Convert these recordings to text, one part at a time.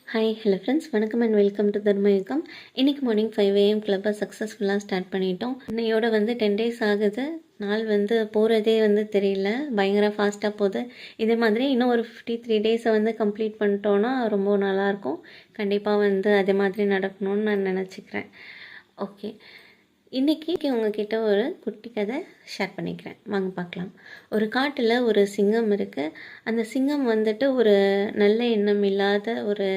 Hi hello friends, வணக்கம் and welcome to தர்மயுகம். இன்றைக்கி morning 5 AM கிளப்பை சக்ஸஸ்ஃபுல்லாக ஸ்டார்ட் பண்ணிட்டோம். இன்னையோட 10 days ஆகுது. நாள் போகிறதே தெரியல, பயங்கர ஃபாஸ்ட்டாக போகுது. இதே மாதிரி இன்னும் ஒரு 53 days கம்ப்ளீட் பண்ணிட்டோன்னா ரொம்ப நல்லாயிருக்கும். கண்டிப்பாக அதே மாதிரி நடக்கணும்னு நான் நினச்சிக்கிறேன். ஓகே, இன்றைக்கி உங்ககிட்ட ஒரு குட்டி கதை ஷேர் பண்ணிக்கிறேன், வாங்க பார்க்கலாம். ஒரு காட்டில் ஒரு சிங்கம் இருக்குது. அந்த சிங்கம் ஒரு நல்ல எண்ணம் இல்லாத ஒரு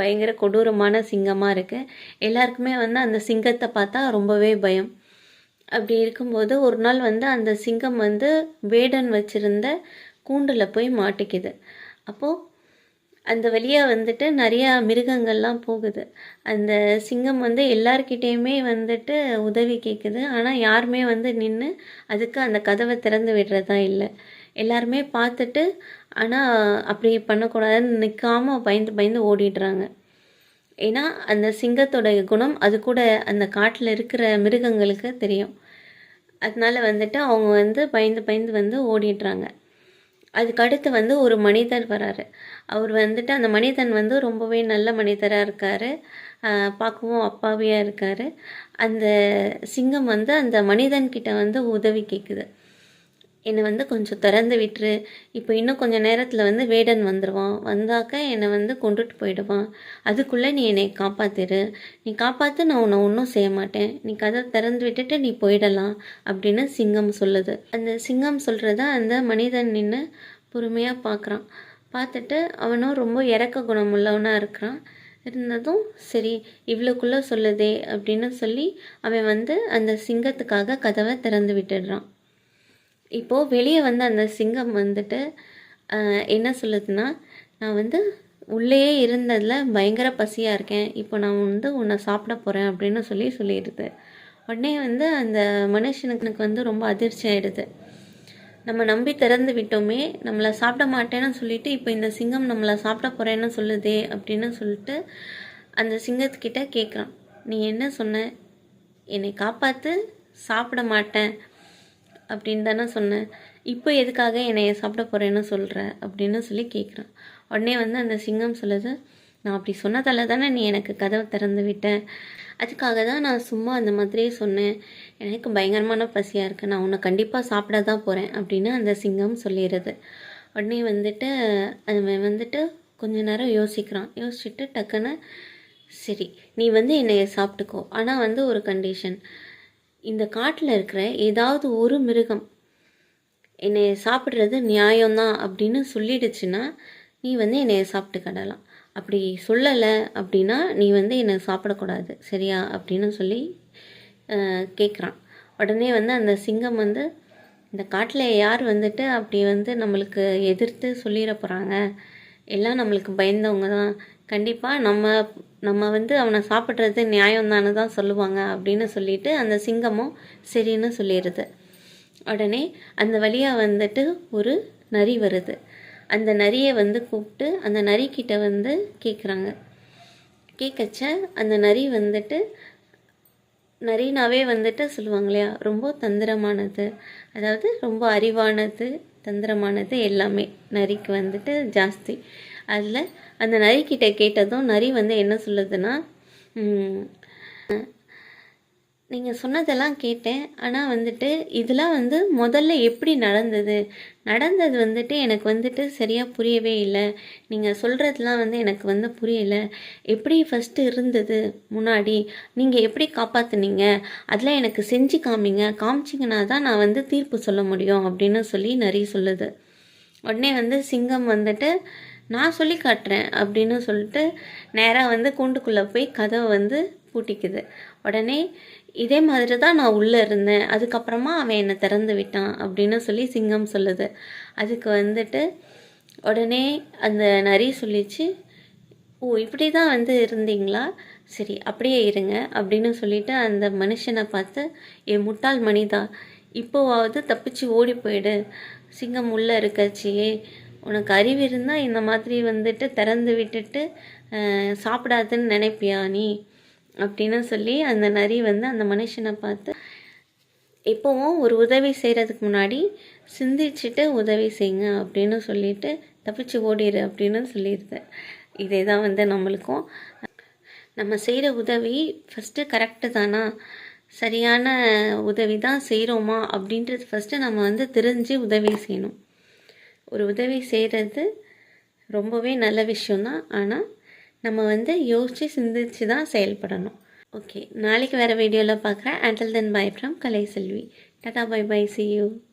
பயங்கர கொடூரமான சிங்கமாக இருக்குது. எல்லாருக்குமே அந்த சிங்கத்தை பார்த்தா ரொம்பவே பயம். அப்படி இருக்கும்போது ஒரு நாள் அந்த சிங்கம் வேடன் வச்சுருந்த கூண்டில் போய் மாட்டிக்குது. அப்போது அந்த வழியாக நிறையா மிருகங்கள்லாம் போகுது. அந்த சிங்கம் எல்லார்கிட்டேயுமே உதவி கேட்குது. ஆனால் யாருமே நின்று அதுக்கு அந்த கதவை திறந்து விடுறதா இல்லை. எல்லாருமே பார்த்துட்டு ஆனால் அப்படி பண்ணக்கூடாதுன்னு நிற்காமல் பயந்து ஓடிடுறாங்க. ஏன்னா அந்த சிங்கத்தோட குணம் அது கூட அந்த காட்டில் இருக்கிற மிருகங்களுக்கு தெரியும். அதனால அவங்க பயந்து ஓடிடுறாங்க. அதுக்கடுத்து ஒரு மனிதர் வராரு. அவர் அந்த மனிதன் ரொம்பவே நல்ல மனிதராக இருக்கார். பார்க்கவும் அப்பாவியாக இருக்கார். அந்த சிங்கம் அந்த மனிதன்கிட்ட உதவி கேட்குது. என்னை கொஞ்சம் திறந்து விட்டுரு, இப்போ இன்னும் கொஞ்சம் நேரத்தில் வேடன் வந்துடுவான், வந்தாக்க என்னை கொண்டுட்டு போயிடுவான். அதுக்குள்ளே நீ என்னை காப்பாற்றிடு, நீ காப்பாற்று, நான் உன்னை ஒன்றும் செய்ய மாட்டேன், நீ கதை திறந்து விட்டுட்டு நீ போயிடலாம் அப்படின்னு சிங்கம் சொல்லுது. அந்த சிங்கம் சொல்கிறத அந்த மனிதன் நின்று பொறுமையாக பார்க்குறான். பார்த்துட்டு அவனும் ரொம்ப இறக்க குணமுள்ளவனாக இருக்கிறான். இருந்ததும் சரி, இவ்வளோக்குள்ளே சொல்லுதே அப்படின்னு சொல்லி அவன் அந்த சிங்கத்துக்காக கதவை திறந்து விட்டுடுறான். இப்போது வெளியே அந்த சிங்கம் என்ன சொல்லுதுன்னா, நான் உள்ளேயே இருந்ததில் பயங்கர பசியாக இருக்கேன், இப்போ நான் உன்னை சாப்பிட போகிறேன் அப்படின்னு சொல்லிடுது. உடனே அந்த மனுஷனுக்கு ரொம்ப அதிர்ச்சி ஆகிடுது. நம்ம நம்பி திறந்து விட்டோமே, நம்மளை சாப்பிட மாட்டேன்னு சொல்லிட்டு இப்போ இந்த சிங்கம் நம்மளை சாப்பிட போகிறேன்னு சொல்லுதே அப்படின்னு சொல்லிட்டு அந்த சிங்கத்துக்கிட்ட கேட்குறான். நீ என்ன சொன்ன? என்னை காப்பாற்று, சாப்பிட மாட்டேன் அப்படின்னு தானே சொன்னேன், இப்போ எதுக்காக என்னை சாப்பிட போகிறேன்னு சொல்கிற அப்படின்னு சொல்லி கேட்குறான். உடனே அந்த சிங்கம் சொல்லுது, நான் அப்படி சொன்னதால தானே நீ எனக்கு கதவை திறந்து விட்டேன், அதுக்காக தான் நான் சும்மா அந்த மாதிரியே சொன்னேன், எனக்கு பயங்கரமான பசியாக இருக்குது, நான் உன்னை கண்டிப்பாக சாப்பிட தான் போகிறேன் அப்படின்னு அந்த சிங்கம் சொல்லிடுது. உடனே அவன் கொஞ்ச நேரம் யோசிக்கிறான். யோசிச்சுட்டு டக்குன்னு, சரி நீ என்னை சாப்பிட்டுக்கோ, ஆனால் ஒரு கண்டிஷன், இந்த காட்டில் இருக்கிற ஏதாவது ஒரு மிருகம் என்னை சாப்பிட்றது நியாயம்தான் அப்படின்னு சொல்லிடுச்சுன்னா நீ என்னை சாப்பிட்டுக்கிடலாம், அப்படி சொல்லலை அப்படின்னா நீ என்னை சாப்பிடக்கூடாது, சரியா அப்படின்னு சொல்லி கேட்குறான். உடனே அந்த சிங்கம் இந்த காட்டில் யார் அப்படி நம்மளுக்கு எதிர்த்து சொல்லிட போகிறாங்க, எல்லாம் நம்மளுக்கு பயந்தவங்க தான், கண்டிப்பாக நம்ம அவனை சாப்பிட்றது நியாயம்தானு தான் சொல்லுவாங்க அப்படின்னு சொல்லிட்டு அந்த சிங்கமும் சரின்னு சொல்லிடுது. உடனே அந்த வழியாக ஒரு நரி வருது. அந்த நரியை கூப்பிட்டு அந்த நரிக்கிட்ட கேட்குறாங்க. கேட்கச்ச அந்த நரி நரினாவே சொல்லுவாங்க இல்லையா, ரொம்ப தந்திரமானது, அதாவது ரொம்ப அறிவானது, தந்திரமானது எல்லாமே நரிக்கு ஜாஸ்தி. அதில் அந்த நரிக்கிட்ட கேட்டதும் நரி என்ன சொல்லுதுன்னா, நீங்கள் சொன்னதெல்லாம் கேட்டேன், ஆனால் இதெல்லாம் முதல்ல எப்படி நடந்தது எனக்கு சரியாக புரியவே இல்லை, நீங்கள் சொல்கிறதுலாம் எனக்கு புரியலை, எப்படி ஃபஸ்ட்டு இருந்தது முன்னாடி, நீங்கள் எப்படி காப்பாற்றுனீங்க, அதெல்லாம் எனக்கு செஞ்சு காமிச்சிங்கன்னா தான் நான் தீர்ப்பு சொல்ல முடியும் அப்படின்னு சொல்லி நரி சொல்லுது. உடனே சிங்கம் நான் சொல்லி காட்டுறேன் அப்படின்னு சொல்லிட்டு நேராக கூண்டுக்குள்ளே போய் கதவை பூட்டிக்குது. உடனே இதே மாதிரி தான் நான் உள்ளே இருந்தேன், அதுக்கப்புறமா அவன் என்னை திறந்து விட்டான் அப்படின்னு சொல்லி சிங்கம் சொல்லுது. அதுக்கு உடனே அந்த நரி சொல்லிச்சு, ஓ இப்படி தான் இருந்தீங்களா, சரி அப்படியே இருங்க அப்படின்னு சொல்லிட்டு அந்த மனுஷனை பார்த்து, என் முட்டாள் மனிதா, இப்போவாவது தப்பிச்சு ஓடி போயிடு, சிங்கம் உள்ளே இருக்கச்சியே, உனக்கு அறிவு இருந்தால் இந்த மாதிரி திறந்து விட்டுட்டு சாப்பிடாதுன்னு நினைப்பியா நீ அப்படின்னு சொல்லி அந்த நரி அந்த மனுஷனை பார்த்து, எப்போவும் ஒரு உதவி செய்கிறதுக்கு முன்னாடி சிந்திச்சுட்டு உதவி செய்யுங்க அப்படின்னு சொல்லிட்டு தப்பிச்சு ஓடிடு அப்படின்னு சொல்லிடுது. இதே தான் வந்து நம்மளுக்கும் நம்ம செய்கிற உதவி ஃபஸ்ட்டு கரெக்டு தானா, சரியான உதவி தான் செய்கிறோமா அப்படின்றது ஃபஸ்ட்டு நம்ம வந்து தெரிஞ்சு உதவி செய்யணும். ஒரு உதவி செய்கிறது ரொம்பவே நல்ல விஷயந்தான். ஆனால் நம்ம வந்து யோசித்து சிந்திச்சு தான் செயல்படணும். ஓகே, நாளைக்கு வேறு வீடியோவில் பார்க்குறேன். Until then, bye from Kalaiselvi. Tata, bye bye, see you.